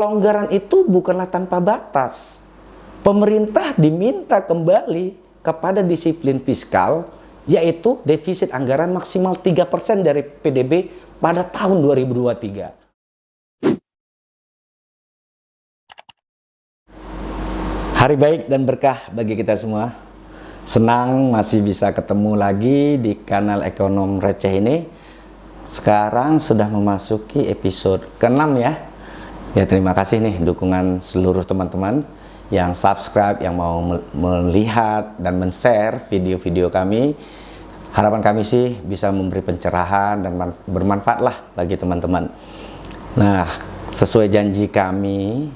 pelonggaran itu bukanlah tanpa batas. Pemerintah diminta kembali kepada disiplin fiskal, yaitu defisit anggaran maksimal 3% dari PDB pada tahun 2023. Hari baik dan berkah bagi kita semua. Senang masih bisa ketemu lagi di kanal Ekonom Receh ini. Sekarang sudah memasuki episode ke-6 ya. Ya, terima kasih nih dukungan seluruh teman-teman yang subscribe, yang mau melihat dan men-share video-video kami. Harapan kami sih bisa memberi pencerahan dan bermanfaat lah bagi teman-teman. Nah, sesuai janji kami,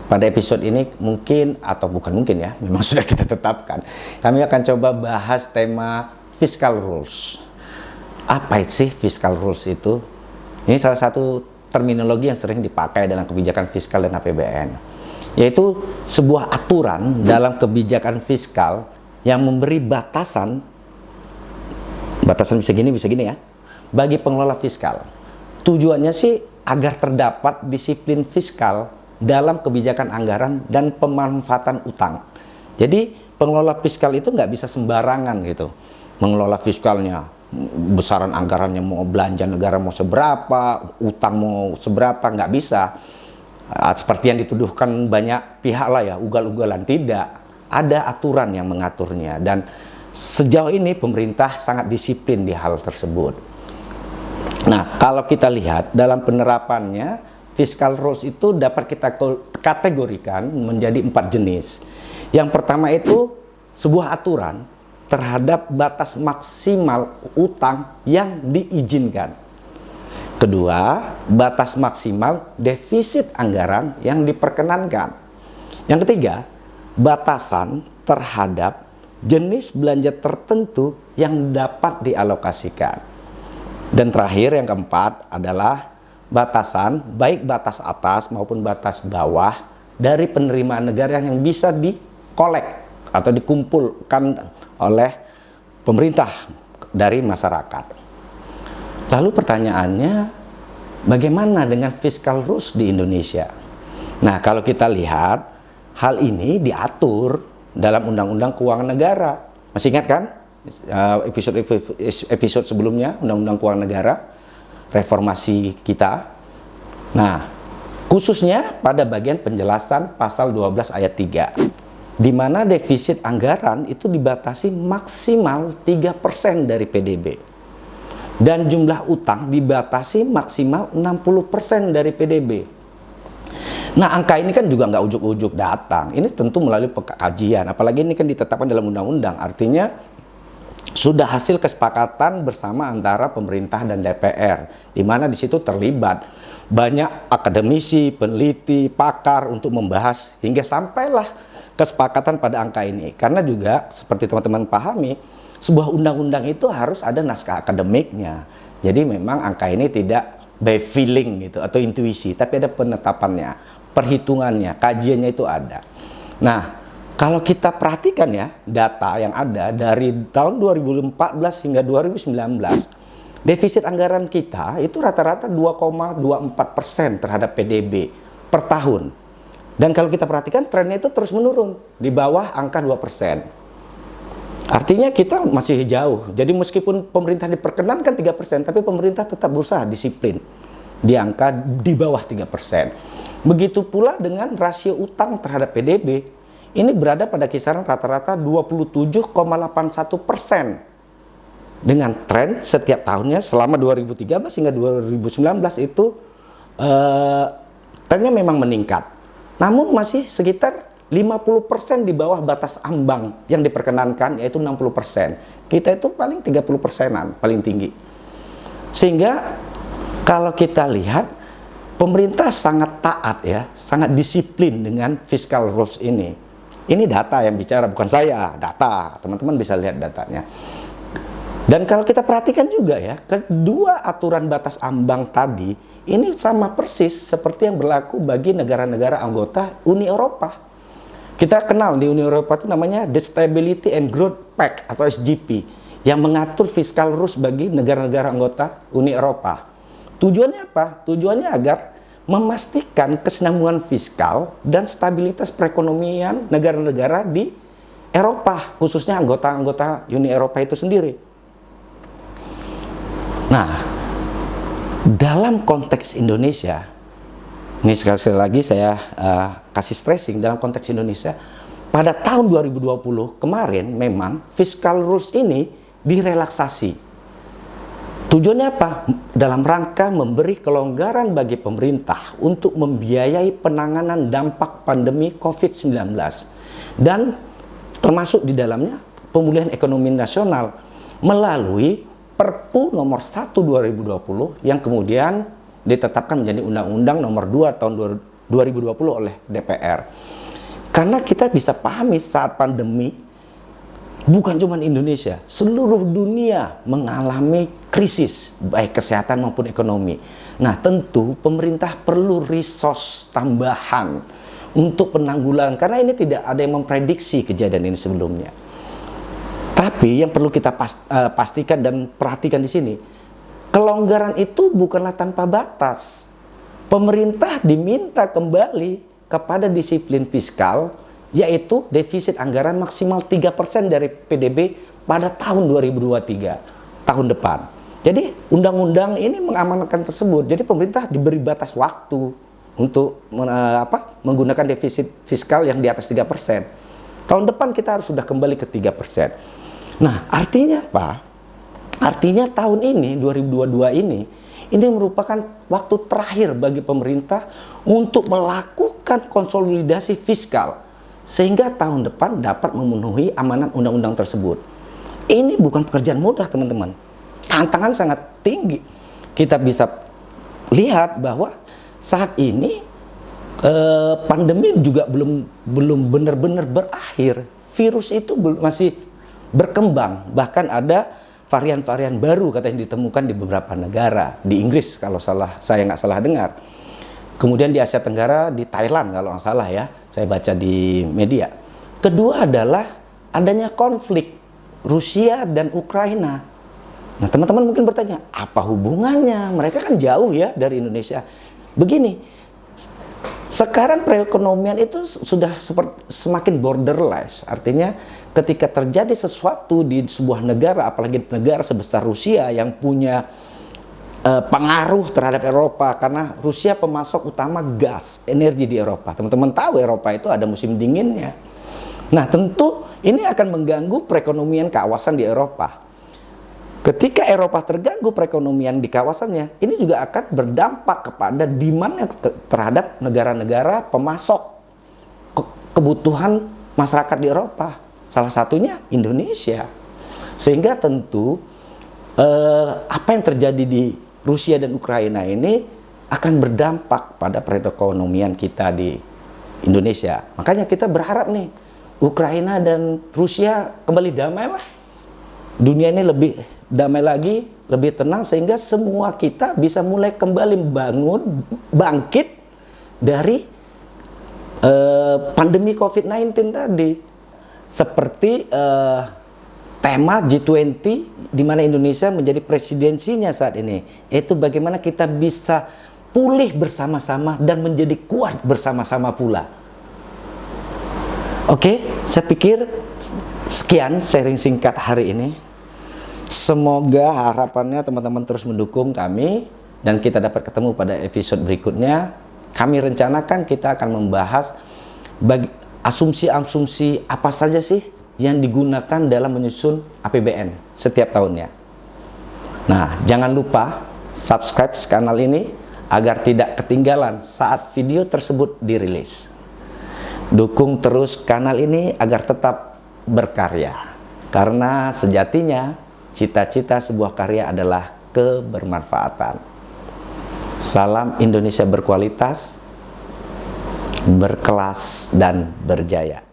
pada episode ini mungkin, atau bukan mungkin ya, memang sudah kita tetapkan, kami akan coba bahas tema fiscal rules. Apa sih fiscal rules itu? Ini salah satu terminologi yang sering dipakai dalam kebijakan fiskal dan APBN, yaitu sebuah aturan dalam kebijakan fiskal yang memberi batasan bisa gini ya, bagi pengelola fiskal. Tujuannya sih agar terdapat disiplin fiskal dalam kebijakan anggaran dan pemanfaatan utang. Jadi pengelola fiskal itu nggak bisa sembarangan gitu mengelola fiskalnya. Besaran anggarannya, mau belanja negara mau seberapa, utang mau seberapa, nggak bisa. Seperti yang dituduhkan banyak pihak lah ya, ugal-ugalan. Tidak, ada aturan yang mengaturnya, dan sejauh ini pemerintah sangat disiplin di hal tersebut. Nah, kalau kita lihat dalam penerapannya, fiscal rules itu dapat kita kategorikan menjadi 4 jenis. Yang pertama itu sebuah aturan terhadap batas maksimal utang yang diizinkan. Kedua, batas maksimal defisit anggaran yang diperkenankan. Yang ketiga, batasan terhadap jenis belanja tertentu yang dapat dialokasikan. Dan terakhir, yang keempat adalah batasan, baik batas atas maupun batas bawah dari penerimaan negara yang bisa dikolek atau dikumpulkan oleh pemerintah dari masyarakat. Lalu pertanyaannya, bagaimana dengan fiscal rules di Indonesia? Nah, kalau kita lihat, hal ini diatur dalam Undang-Undang Keuangan Negara. Masih ingat kan episode sebelumnya, Undang-Undang Keuangan Negara, reformasi kita. Nah, khususnya pada bagian penjelasan pasal 12 ayat 3, di mana defisit anggaran itu dibatasi maksimal 3% dari PDB. Dan jumlah utang dibatasi maksimal 60% dari PDB. Nah, angka ini kan juga nggak ujuk-ujuk datang. Ini tentu melalui pengkajian, apalagi ini kan ditetapkan dalam undang-undang. Artinya sudah hasil kesepakatan bersama antara pemerintah dan DPR, di mana di situ terlibat banyak akademisi, peneliti, pakar untuk membahas hingga sampailah kesepakatan pada angka ini. Karena juga seperti teman-teman pahami, sebuah undang-undang itu harus ada naskah akademiknya. Jadi memang angka ini tidak by feeling gitu atau intuisi, tapi ada penetapannya, perhitungannya, kajiannya itu ada. Nah, kalau kita perhatikan ya, data yang ada dari tahun 2014 hingga 2019, defisit anggaran kita itu rata-rata 2,24% terhadap PDB per tahun. Dan kalau kita perhatikan trennya itu terus menurun di bawah angka 2%. Artinya kita masih jauh. Jadi meskipun pemerintah diperkenankan 3%, tapi pemerintah tetap berusaha disiplin di angka di bawah 3%. Begitu pula dengan rasio utang terhadap PDB. Ini berada pada kisaran rata-rata 27,81%. Dengan tren setiap tahunnya selama 2013 hingga 2019 itu trennya memang meningkat. Namun masih sekitar 50% di bawah batas ambang yang diperkenankan, yaitu 60%. Kita itu paling 30%-an, paling tinggi. Sehingga kalau kita lihat, pemerintah sangat taat ya, sangat disiplin dengan fiscal rules ini. Ini data yang bicara, bukan saya, data. Teman-teman bisa lihat datanya. Dan kalau kita perhatikan juga ya, kedua aturan batas ambang tadi, ini sama persis seperti yang berlaku bagi negara-negara anggota Uni Eropa. Kita kenal di Uni Eropa itu namanya The Stability and Growth Pact atau SGP, yang mengatur fiscal rules bagi negara-negara anggota Uni Eropa. Tujuannya apa? Tujuannya agar memastikan kesinambungan fiskal dan stabilitas perekonomian negara-negara di Eropa, khususnya anggota-anggota Uni Eropa itu sendiri. Nah, dalam konteks Indonesia, ini sekali lagi saya kasih stressing dalam konteks Indonesia, pada tahun 2020 kemarin memang fiscal rules ini direlaksasi. Tujuannya apa? Dalam rangka memberi kelonggaran bagi pemerintah untuk membiayai penanganan dampak pandemi COVID-19 dan termasuk di dalamnya pemulihan ekonomi nasional melalui Perpu nomor 1 2020 yang kemudian ditetapkan menjadi Undang-Undang nomor 2 tahun 2020 oleh DPR. Karena kita bisa pahami saat pandemi, bukan cuma Indonesia, seluruh dunia mengalami krisis, baik kesehatan maupun ekonomi. Nah, tentu pemerintah perlu resource tambahan untuk penanggulangan, karena ini tidak ada yang memprediksi kejadian ini sebelumnya. Tapi yang perlu kita pastikan dan perhatikan di sini, kelonggaran itu bukanlah tanpa batas. Pemerintah diminta kembali kepada disiplin fiskal, yaitu defisit anggaran maksimal 3% dari PDB pada tahun 2023, tahun depan. Jadi undang-undang ini mengamanatkan tersebut. Jadi pemerintah diberi batas waktu untuk menggunakan defisit fiskal yang di atas 3%. Tahun depan kita harus sudah kembali ke 3%. Nah, artinya apa? Artinya tahun ini, 2022 ini merupakan waktu terakhir bagi pemerintah untuk melakukan konsolidasi fiskal sehingga tahun depan dapat memenuhi amanat undang-undang tersebut. Ini bukan pekerjaan mudah, teman-teman. Tantangan sangat tinggi. Kita bisa lihat bahwa saat ini pandemi juga belum benar-benar berakhir. Virus itu masih berkembang, bahkan ada varian-varian baru katanya ditemukan di beberapa negara, di Inggris kalau saya nggak salah dengar. Kemudian di Asia Tenggara, di Thailand kalau nggak salah ya, saya baca di media. Kedua adalah adanya konflik Rusia dan Ukraina. Nah, teman-teman mungkin bertanya, apa hubungannya? Mereka kan jauh ya dari Indonesia. Begini, sekarang perekonomian itu sudah semakin borderless, artinya ketika terjadi sesuatu di sebuah negara, apalagi negara sebesar Rusia yang punya pengaruh terhadap Eropa, karena Rusia pemasok utama gas, energi di Eropa. Teman-teman tahu Eropa itu ada musim dinginnya. Nah, tentu ini akan mengganggu perekonomian kawasan di Eropa. Ketika Eropa terganggu perekonomian di kawasannya, ini juga akan berdampak kepada demand terhadap negara-negara pemasok kebutuhan masyarakat di Eropa. Salah satunya Indonesia. Sehingga tentu apa yang terjadi di Rusia dan Ukraina ini akan berdampak pada perekonomian kita di Indonesia. Makanya kita berharap nih, Ukraina dan Rusia kembali damai lah. Dunia ini lebih damai lagi, lebih tenang, sehingga semua kita bisa mulai kembali bangkit dari pandemi COVID-19 tadi. Seperti tema G20 di mana Indonesia menjadi presidensinya saat ini, yaitu bagaimana kita bisa pulih bersama-sama dan menjadi kuat bersama-sama pula. Oke, saya pikir sekian sharing singkat hari ini. Semoga harapannya teman-teman terus mendukung kami dan kita dapat ketemu pada episode berikutnya. Kami rencanakan kita akan membahas asumsi-asumsi apa saja sih yang digunakan dalam menyusun APBN setiap tahunnya. Nah, jangan lupa subscribe kanal ini agar tidak ketinggalan saat video tersebut dirilis. Dukung terus kanal ini agar tetap berkarya, karena sejatinya cita-cita sebuah karya adalah kebermanfaatan. Salam Indonesia berkualitas, berkelas, dan berjaya.